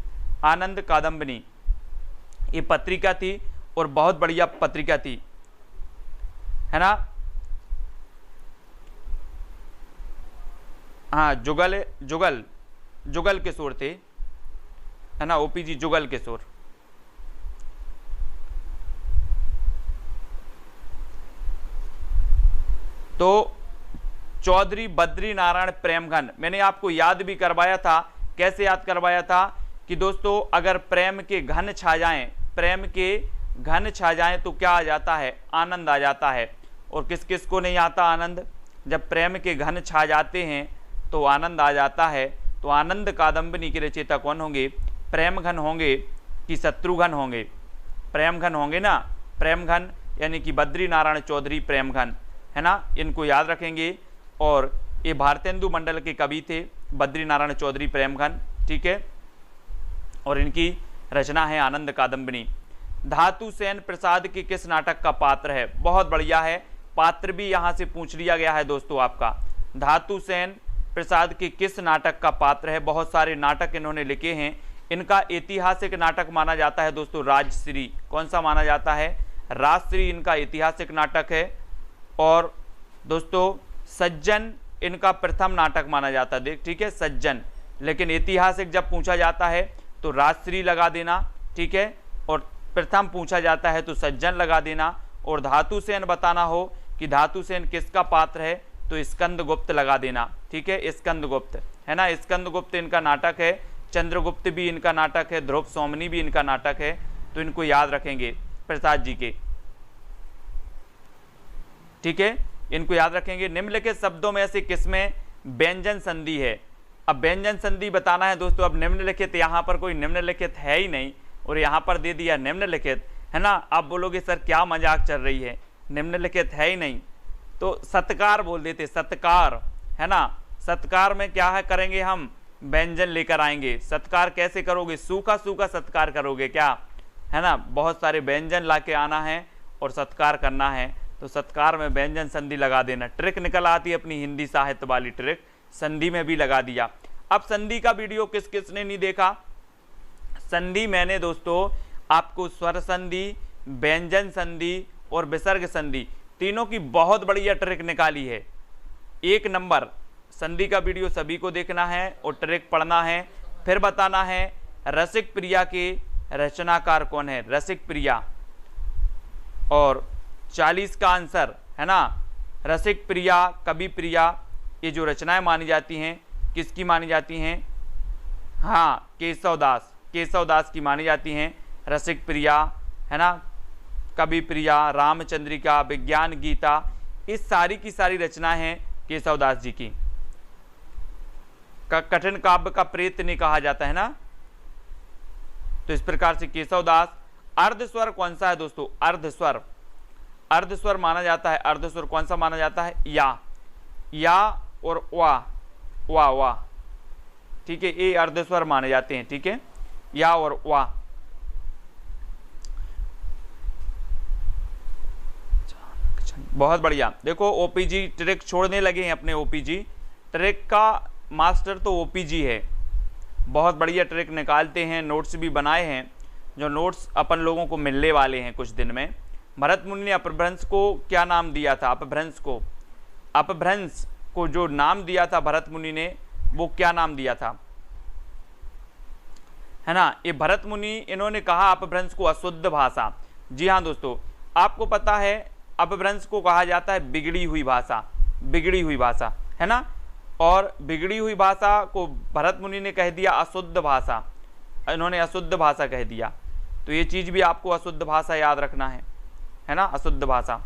आनंद कादम्बिनी ये पत्रिका थी और बहुत बढ़िया पत्रिका थी, है ना। हाँ, जुगल किशोर थे, है ना, ओपीजी जुगल किशोर। तो चौधरी बद्री नारायण प्रेमघन, मैंने आपको याद भी करवाया था। कैसे याद करवाया था कि दोस्तों अगर प्रेम के घन छा जाएं, प्रेम के घन छा जाएं तो क्या आ जाता है, आनंद आ जाता है। और किस किस को नहीं आता आनंद, जब प्रेम के घन छा जाते हैं तो आनंद आ जाता है। तो आनंद कादम्बिनी के रचयिता कौन होंगे, प्रेमघन होंगे कि शत्रुघ्न होंगे, प्रेमघन होंगे ना, प्रेमघन यानी कि बद्री नारायण चौधरी प्रेमघन, है ना, इनको याद रखेंगे। और ये भारतेंदु मंडल के कवि थे बद्री नारायण चौधरी प्रेमघन। ठीक है, और इनकी रचना है आनंद कादम्बिनी। धातु सेन प्रसाद के किस नाटक का पात्र है, बहुत बढ़िया है, पात्र भी यहाँ से पूछ लिया गया है दोस्तों आपका। धातु सेन प्रसाद के किस नाटक का पात्र है, बहुत सारे नाटक इन्होंने लिखे हैं। इनका ऐतिहासिक नाटक माना जाता है दोस्तों राजश्री, कौन सा माना जाता है, राजश्री इनका ऐतिहासिक नाटक है। और दोस्तों सज्जन इनका प्रथम नाटक माना जाता है, ठीक है, सज्जन। लेकिन ऐतिहासिक जब पूछा जाता है तो राजश्री लगा देना, ठीक है, और प्रथम पूछा जाता है तो सज्जन लगा देना। और धातु सेन बताना हो कि धातु सेन किसका पात्र है तो स्कंदगुप्त लगा देना, ठीक है, स्कंदगुप्त, है ना, स्कंदगुप्त इनका नाटक है। चंद्रगुप्त भी इनका नाटक है, ध्रुव सोमनी भी इनका नाटक है। तो इनको याद रखेंगे प्रसाद जी के, ठीक है, इनको याद रखेंगे। निम्नलिखित शब्दों में से किसमें व्यंजन संधि है? अब व्यंजन संधि बताना है दोस्तों। अब निम्नलिखित, यहाँ पर कोई निम्नलिखित है ही नहीं और यहाँ पर दे दिया निम्नलिखित, है ना। आप बोलोगे सर क्या मजाक चल रही है, निम्नलिखित है ही नहीं, तो सत्कार बोल देते, सत्कार, है ना। सत्कार में क्या है करेंगे हम, व्यंजन लेकर आएंगे। सत्कार कैसे करोगे, सूखा सूखा सत्कार करोगे क्या, है ना। बहुत सारे व्यंजन ला के आना है और सत्कार करना है, तो सत्कार में व्यंजन संधि लगा देना। ट्रिक निकल आती है अपनी हिंदी साहित्य वाली ट्रिक, संधि में भी लगा दिया। अब संधि का वीडियो किस किसने नहीं देखा, संधि मैंने दोस्तों आपको स्वर संधि, व्यंजन संधि और विसर्ग संधि तीनों की बहुत बढ़िया ट्रिक निकाली है। एक नंबर संधि का वीडियो सभी को देखना है और ट्रिक पढ़ना है। फिर बताना है रसिक प्रिया के रचनाकार कौन है, रसिक प्रिया, और 40 का आंसर, है ना। रसिक प्रिया, कवि प्रिया, ये जो रचनाएं मानी जाती हैं किसकी मानी जाती हैं, हाँ केशवदास, केशवदास की मानी जाती हैं। रसिक प्रिया, है ना, कवि प्रिया, रामचंद्रिका, विज्ञान गीता, इस सारी की सारी रचनाएं हैं केशवदास जी की। कठिन काव्य का प्रेत नहीं कहा जाता है ना, तो इस प्रकार से केशवदास। अर्धस्वर कौन सा है दोस्तों, अर्धस्वर, अर्धस्वर माना जाता है, अर्धस्वर कौन सा माना जाता है, या और वा वा, ठीक है, ये अर्धस्वर माने जाते हैं, ठीक है, या और वा। बहुत बढ़िया। देखो ओपीजी ट्रिक छोड़ने लगे हैं अपने, ओपीजी ट्रिक का मास्टर तो ओपीजी है, बहुत बढ़िया ट्रिक निकालते हैं, नोट्स भी बनाए हैं, जो नोट्स अपन लोगों को मिलने वाले हैं कुछ दिन में। भरत मुनि ने अपभ्रंश को क्या नाम दिया था, अपभ्रंश को, अपभ्रंश को जो नाम दिया था भरत मुनि ने, वो क्या नाम दिया था, है ना। ये भरत मुनि, इन्होंने कहा अपभ्रंश को अशुद्ध भाषा। जी हाँ दोस्तों, आपको पता है अपभ्रंश को कहा जाता है बिगड़ी हुई भाषा, बिगड़ी हुई भाषा, है ना। और बिगड़ी हुई भाषा को भरत मुनि ने कह दिया अशुद्ध भाषा, इन्होंने अशुद्ध भाषा कह दिया। तो ये चीज भी आपको अशुद्ध भाषा याद रखना है ना, अशुद्ध भाषा।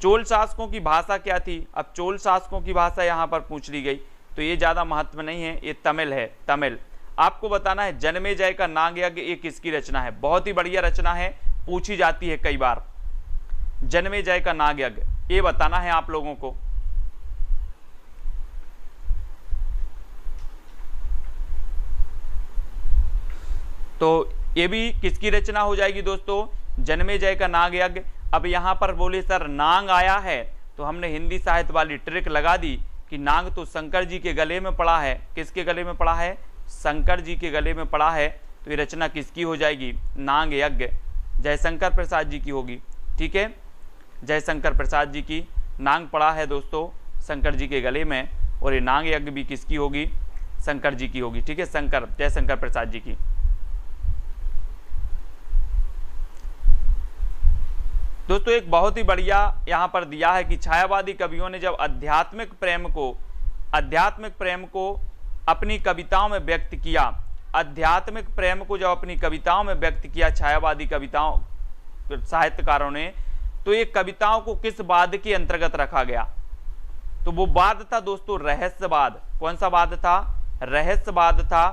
चोल शासकों की भाषा क्या थी, अब चोल शासकों की भाषा यहाँ पर पूछ ली गई, तो ये ज्यादा महत्व नहीं है, ये तमिल है, तमिल। आपको बताना है जन्मेजय का नाग यज्ञ ये किसकी रचना है, बहुत ही बढ़िया रचना है, पूछी जाती है कई बार। जन्मेजय का नाग यज्ञ ये बताना है आप लोगों को। तो ये भी किसकी रचना हो जाएगी दोस्तों, जन्मेजय का नाग यज्ञ। अब यहां पर बोले सर नांग आया है, तो हमने हिंदी साहित्य वाली ट्रिक लगा दी कि नांग तो शंकर जी के गले में पड़ा है। किसके गले में पड़ा है, शंकर जी के गले में पड़ा है, तो ये रचना किसकी हो जाएगी, नांग यज्ञ, जयशंकर प्रसाद जी की होगी, ठीक है। जयशंकर प्रसाद जी की नांग पड़ा है दोस्तों शंकर जी के गले में, और ये नांग यज्ञ भी किसकी होगी, शंकर जी की होगी, ठीक है, शंकर, जयशंकर प्रसाद जी की। दोस्तों एक बहुत ही बढ़िया यहाँ पर दिया है कि छायावादी कवियों ने जब आध्यात्मिक प्रेम को अपनी कविताओं में व्यक्त किया, आध्यात्मिक प्रेम को जब अपनी कविताओं में व्यक्त किया छायावादी कविताओं साहित्यकारों ने, तो ये कविताओं को किस वाद के अंतर्गत रखा गया, तो वो वाद था दोस्तों रहस्यवाद। कौन सा वाद था, रहस्यवाद था,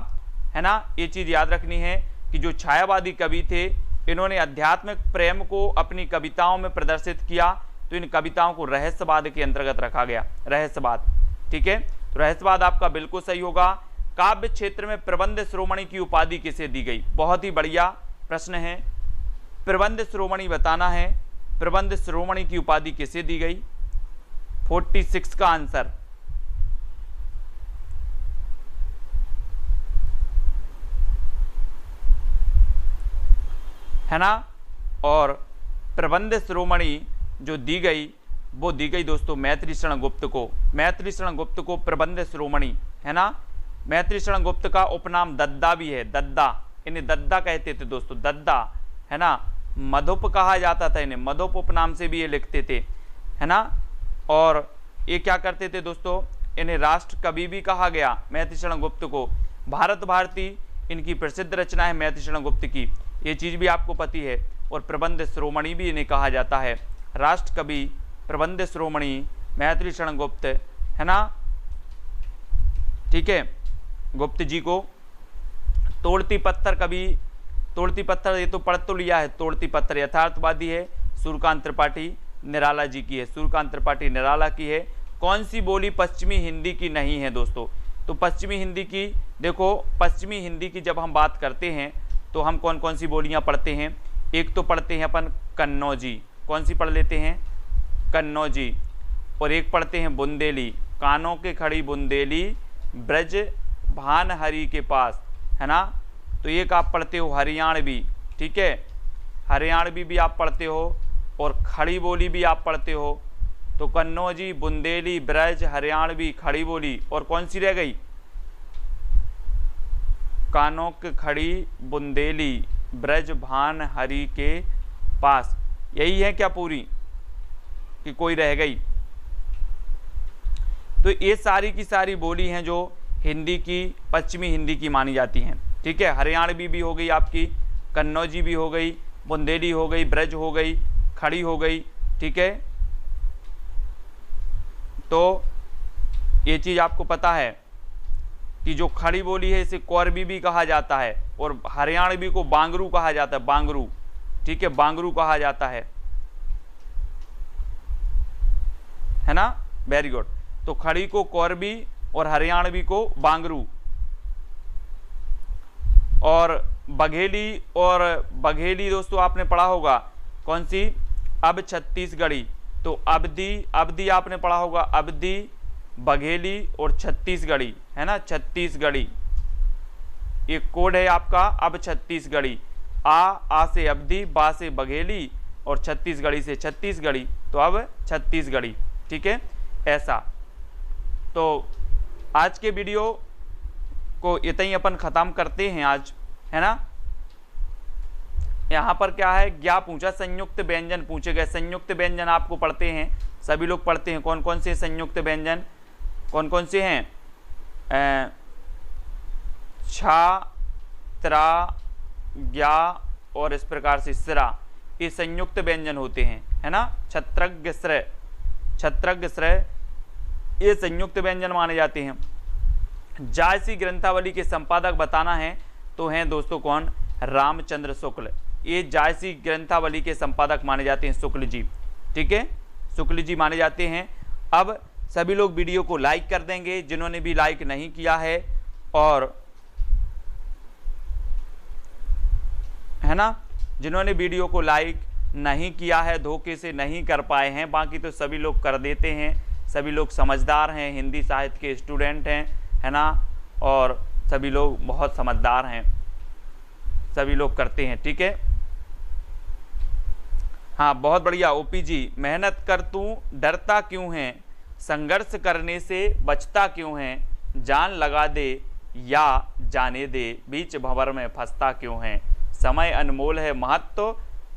है ना। ये चीज याद रखनी है कि जो छायावादी कवि थे इन्होंने आध्यात्मिक प्रेम को अपनी कविताओं में प्रदर्शित किया, तो इन कविताओं को रहस्यवाद के अंतर्गत रखा गया, रहस्यवाद, ठीक है। तो रहस्यवाद आपका बिल्कुल सही होगा। काव्य क्षेत्र में प्रबंध शिरोमणि की उपाधि किसे दी गई, बहुत ही बढ़िया प्रश्न है। प्रबंध शिरोमणि बताना है, प्रबंध शिरोमणि की उपाधि किसे दी गई, 46 का आंसर, है ना। और प्रबंध शिरोमणि जो दी गई वो दी गई दोस्तों मैथिली शरण गुप्त को, मैथिली शरण गुप्त को प्रबंध शिरोमणि, है ना। मैथिली शरण गुप्त का उपनाम दद्दा भी है, दद्दा, इन्हें दद्दा कहते थे दोस्तों, दद्दा, है ना। मधुप कहा जाता था इन्हें, मधुप उपनाम से भी ये लिखते थे, है ना। और ये क्या करते थे दोस्तों, इन्हें राष्ट्र कवि भी कहा गया मैथिली शरण गुप्त को। भारत भारती इनकी प्रसिद्ध रचना है मैथिली शरण गुप्त की, ये चीज़ भी आपको पती है। और प्रबंध श्रोमणी भी इन्हें कहा जाता है, राष्ट्र कवि, प्रबंध श्रोमणी मैथिली शरण गुप्त, है ना, ठीक है, गुप्त जी को। तोड़ती पत्थर कवि, तोड़ती पत्थर ये तो पढ़ तो लिया है, तोड़ती पत्थर यथार्थवादी है, सूर्यकांत त्रिपाठी निराला जी की है, सूर्यकांत त्रिपाठी निराला की है। कौन सी बोली पश्चिमी हिंदी की नहीं है दोस्तों? तो पश्चिमी हिंदी की, देखो पश्चिमी हिंदी की जब हम बात करते हैं तो हम कौन कौन सी बोलियां पढ़ते हैं? एक तो पढ़ते हैं अपन कन्नौजी, कौन सी पढ़ लेते हैं? कन्नौजी। और एक पढ़ते हैं बुंदेली, कानों के खड़ी बुंदेली ब्रज भानहरी के पास, है ना। तो एक आप पढ़ते हो हरियाणवी, ठीक है, हरियाणवी भी आप पढ़ते हो, और खड़ी बोली भी आप पढ़ते हो। तो कन्नौजी, बुंदेली, ब्रज, हरियाणवी, खड़ी बोली, और कौन सी रह गई? कानों की खड़ी बुंदेली ब्रज भान हरि के पास। यही है क्या पूरी, कि कोई रह गई? तो ये सारी की सारी बोली हैं जो हिंदी की, पश्चिमी हिंदी की मानी जाती हैं, ठीक है। हरियाणवी भी हो गई आपकी, कन्नौजी भी हो गई, बुंदेली हो गई, ब्रज हो गई, खड़ी हो गई, ठीक है। तो ये चीज़ आपको पता है कि जो खड़ी बोली है इसे कोरबी भी कहा जाता है, और हरियाणवी को बांगरू कहा जाता है, बांगरू, ठीक है, बांगरू कहा जाता है ना। Very good. तो खड़ी को कोरबी और हरियाणवी को बांगरू। और बघेली दोस्तों आपने पढ़ा होगा, कौन सी? अब छत्तीसगढ़ी। तो अवधी आपने पढ़ा होगा, अवधी, बघेली और छत्तीसगढ़ी, है ना, छत्तीसगढ़ी। एक कोड है आपका, अब छत्तीसगढ़ी। आ से अवधी, बा से बघेली और छत्तीसगढ़ी से छत्तीसगढ़ी, तो अब छत्तीसगढ़ी, ठीक है, ऐसा। तो आज के वीडियो को इतना ही अपन ख़त्म करते हैं आज, है ना। यहाँ पर क्या है, क्या पूछा? संयुक्त व्यंजन पूछे गए। संयुक्त व्यंजन आपको पढ़ते हैं, सभी लोग पढ़ते हैं। कौन कौन से संयुक्त व्यंजन, कौन कौन से हैं? छा, त्रा, ज्ञा और इस प्रकार से स्रा, ये संयुक्त व्यंजन होते हैं, है ना। छत्रज्ञ श्रय, छत्रज्ञ श्रय, ये संयुक्त व्यंजन माने जाते हैं। जायसी ग्रंथावली के संपादक बताना है तो हैं दोस्तों कौन? रामचंद्र शुक्ल। ये जायसी ग्रंथावली के संपादक माने जाते हैं शुक्ल जी, ठीक है, शुक्ल जी माने जाते हैं। अब सभी लोग वीडियो को लाइक कर देंगे जिन्होंने भी लाइक नहीं किया है, और है ना, जिन्होंने वीडियो को लाइक नहीं किया है, धोखे से नहीं कर पाए हैं, बाकी तो सभी लोग कर देते हैं। सभी लोग समझदार हैं, हिंदी साहित्य के स्टूडेंट हैं, है ना, और सभी लोग बहुत समझदार हैं, सभी लोग करते हैं, ठीक है। हाँ, बहुत बढ़िया। ओपी जी, मेहनत कर तू डरता क्यों है, संघर्ष करने से बचता क्यों है, जान लगा दे या जाने दे, बीच भंवर में फंसता क्यों है, समय अनमोल है महत्व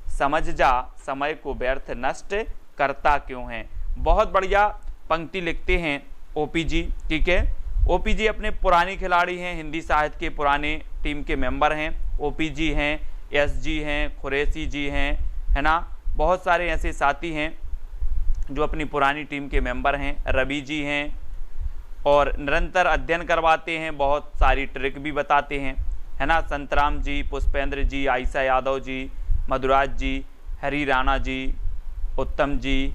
समझ जा, समय को व्यर्थ नष्ट करता क्यों है। बहुत बढ़िया पंक्ति लिखते हैं ओपी जी, ठीक है। ओपी जी अपने पुराने खिलाड़ी हैं, हिंदी साहित्य के पुराने टीम के मेंबर हैं। ओपी जी हैं, एस जी हैं, कुरैशी जी हैं, है ना, बहुत सारे ऐसे साथी हैं जो अपनी पुरानी टीम के मेंबर हैं। रवि जी हैं, और निरंतर अध्ययन करवाते हैं, बहुत सारी ट्रिक भी बताते हैं, है ना। संतराम जी, पुष्पेंद्र जी, आयशा यादव जी, मधुराज जी, हरी राणा जी, उत्तम जी,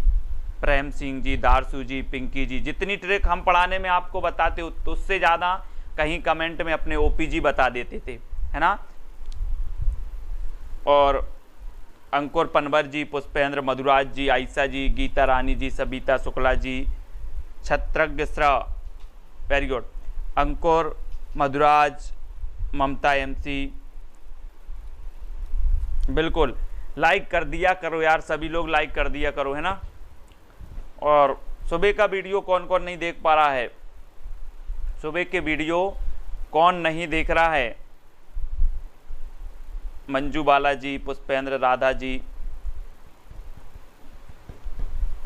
प्रेम सिंह जी, दारसू जी, पिंकी जी, जितनी ट्रिक हम पढ़ाने में आपको बताते उससे ज़्यादा कहीं कमेंट में अपने ओपी जी बता देते थे, है ना। और अंकुर पनवर जी, पुष्पेंद्र, मधुराज जी, आयशा जी, गीता रानी जी, सबिता शुक्ला जी, छत्रज्ञ श्र, वेरी गुड, अंकुर, मधुराज, ममता एमसी, बिल्कुल लाइक कर दिया करो यार, सभी लोग लाइक कर दिया करो, है ना। और सुबह का वीडियो कौन कौन नहीं देख पा रहा है? सुबह के वीडियो कौन नहीं देख रहा है? मंजू बाला जी, पुष्पेंद्र, राधा जी।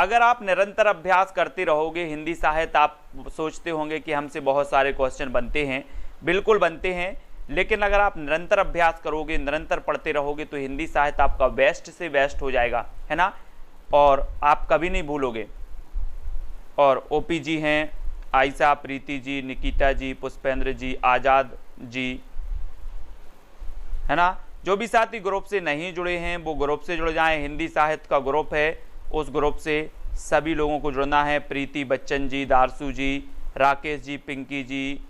अगर आप निरंतर अभ्यास करते रहोगे हिंदी साहित्य, आप सोचते होंगे कि हमसे बहुत सारे क्वेश्चन बनते हैं, बिल्कुल बनते हैं, लेकिन अगर आप निरंतर अभ्यास करोगे, निरंतर पढ़ते रहोगे तो हिंदी साहित्य आपका बेस्ट से बेस्ट हो जाएगा, है ना, और आप कभी नहीं भूलोगे। और ओपी जी हैं, आयशा, प्रीति जी, निकिता जी, पुष्पेंद्र जी, आज़ाद जी, है ना। जो भी साथी ग्रुप से नहीं जुड़े हैं वो ग्रुप से जुड़ जाएं। हिंदी साहित्य का ग्रुप है, उस ग्रुप से सभी लोगों को जुड़ना है। प्रीति बच्चन जी, दारसू जी, राकेश जी, पिंकी जी,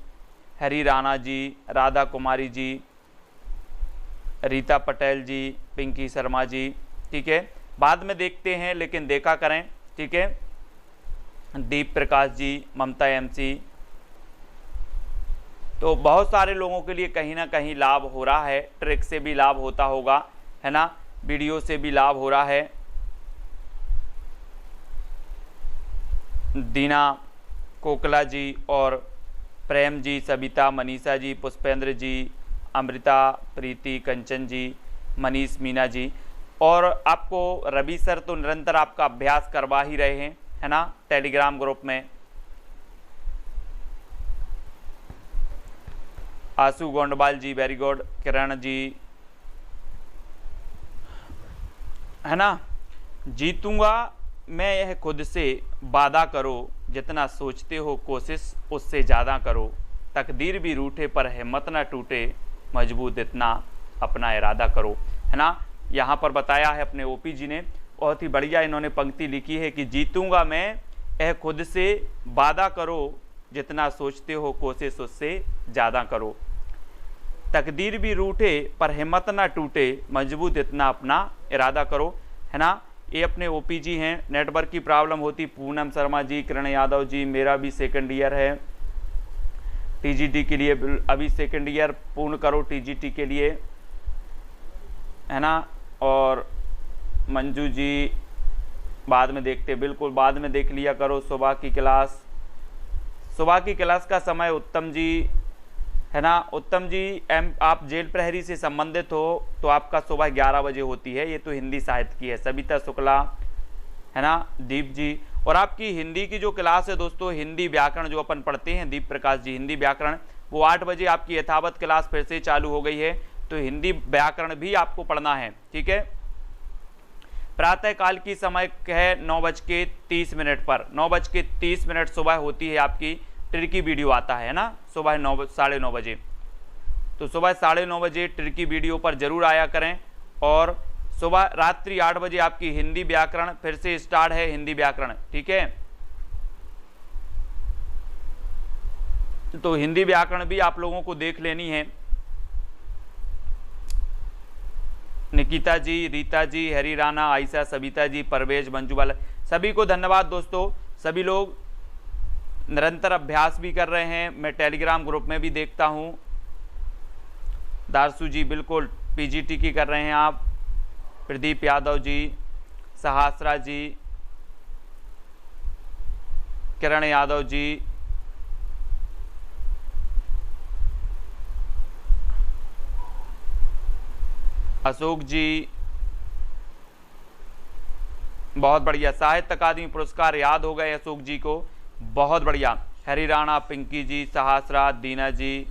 हरी राणा जी, राधा कुमारी जी, रीता पटेल जी, पिंकी शर्मा जी, ठीक है। बाद में देखते हैं लेकिन देखा करें, ठीक है। दीप प्रकाश जी, ममता एमसी, तो बहुत सारे लोगों के लिए कहीं ना कहीं लाभ हो रहा है। ट्रिक से भी लाभ होता होगा, है ना, वीडियो से भी लाभ हो रहा है। दीना कोकला जी और प्रेम जी, सबिता, मनीषा जी, पुष्पेंद्र जी, अमृता, प्रीति, कंचन जी, मनीष, मीना जी, और आपको रवि सर तो निरंतर आपका अभ्यास करवा ही रहे हैं, है ना, टेलीग्राम ग्रुप में। आशु गोंडवाल जी, वेरी गुड। किरण जी, है ना। जीतूंगा मैं यह खुद से वादा करो, जितना सोचते हो कोशिश उससे ज़्यादा करो, तकदीर भी रूठे पर हिम्मत न टूटे, मजबूत इतना अपना इरादा करो, है ना। यहाँ पर बताया है अपने ओपी जी ने, बहुत ही बढ़िया इन्होंने पंक्ति लिखी है कि जीतूंगा मैं यह खुद से वादा करो, जितना सोचते हो कोशिश उससे ज़्यादा करो, तकदीर भी रूठे पर हिम्मत ना टूटे, मजबूत इतना अपना इरादा करो, है ना। ये अपने ओपी जी हैं। नेटवर्क की प्रॉब्लम होती। पूनम शर्मा जी, किरण यादव जी, मेरा भी सेकंड ईयर है, टीजीटी के लिए अभी सेकंड ईयर पूर्ण करो टीजीटी के लिए, है ना। और मंजू जी बाद में देखते, बिल्कुल बाद में देख लिया करो। सुबह की क्लास, सुबह की क्लास का समय उत्तम जी, है ना। उत्तम जी आप जेल प्रहरी से संबंधित हो तो आपका सुबह 11 बजे होती है, ये तो हिंदी साहित्य की है। सबिता शुक्ला, है ना, दीप जी। और आपकी हिंदी की जो क्लास है दोस्तों, हिंदी व्याकरण जो अपन पढ़ते हैं, दीप प्रकाश जी हिंदी व्याकरण, वो 8 बजे आपकी यथावत क्लास फिर से चालू हो गई है, तो हिंदी व्याकरण भी आपको पढ़ना है, ठीक है। प्रातःकाल की समय है 9:30 पर, 9:30 सुबह होती है आपकी, ट्रिकी वीडियो आता है ना, सुबह 9:30 बजे। तो सुबह 9:30 बजे ट्रिकी वीडियो पर जरूर आया करें। और सुबह रात्रि 8 बजे आपकी हिंदी व्याकरण फिर से स्टार्ट है, हिंदी व्याकरण, ठीक है। तो हिंदी व्याकरण भी आप लोगों को देख लेनी है। निकिता जी, रीता जी, हरी राणा, आयशा, सबिता जी, परवेज, मंजूवाला, सभी को धन्यवाद दोस्तों। सभी लोग निरंतर अभ्यास भी कर रहे हैं, मैं टेलीग्राम ग्रुप में भी देखता हूं। दारसू जी बिल्कुल पीजीटी की कर रहे हैं आप। प्रदीप यादव जी, सहस्रा जी, किरण यादव जी, अशोक जी, बहुत बढ़िया। साहित्य अकादमी पुरस्कार याद हो गए अशोक जी को, बहुत बढ़िया। हरी राणा, पिंकी जी, सहस्रा, दीना जी,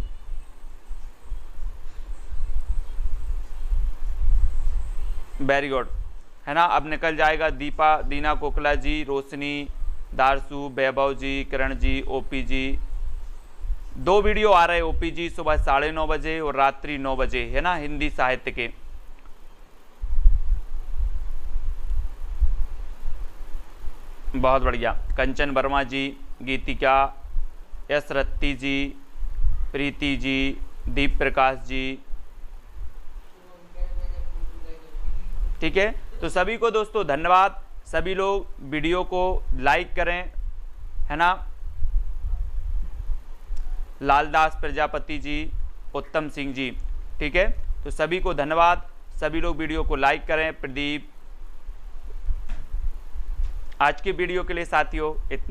वेरी गुड, है ना। अब निकल जाएगा दीपा, दीना कोकला जी, रोशनी, दारसू, वैभव जी, किरण जी, ओपी जी। 2 वीडियो आ रहे हैं ओपी जी, सुबह 9:30 बजे और रात्रि 9 बजे, है ना, हिंदी साहित्य के। बहुत बढ़िया। कंचन वर्मा जी, गीतिका, एस रत्ती जी, प्रीति जी, दीप प्रकाश जी, ठीक है। तो सभी को दोस्तों धन्यवाद। सभी लोग वीडियो को लाइक करें, है ना। लालदास प्रजापति जी, उत्तम सिंह जी, ठीक है। तो सभी को धन्यवाद। सभी लोग वीडियो को लाइक करें। प्रदीप, आज की वीडियो के लिए साथियों इतना।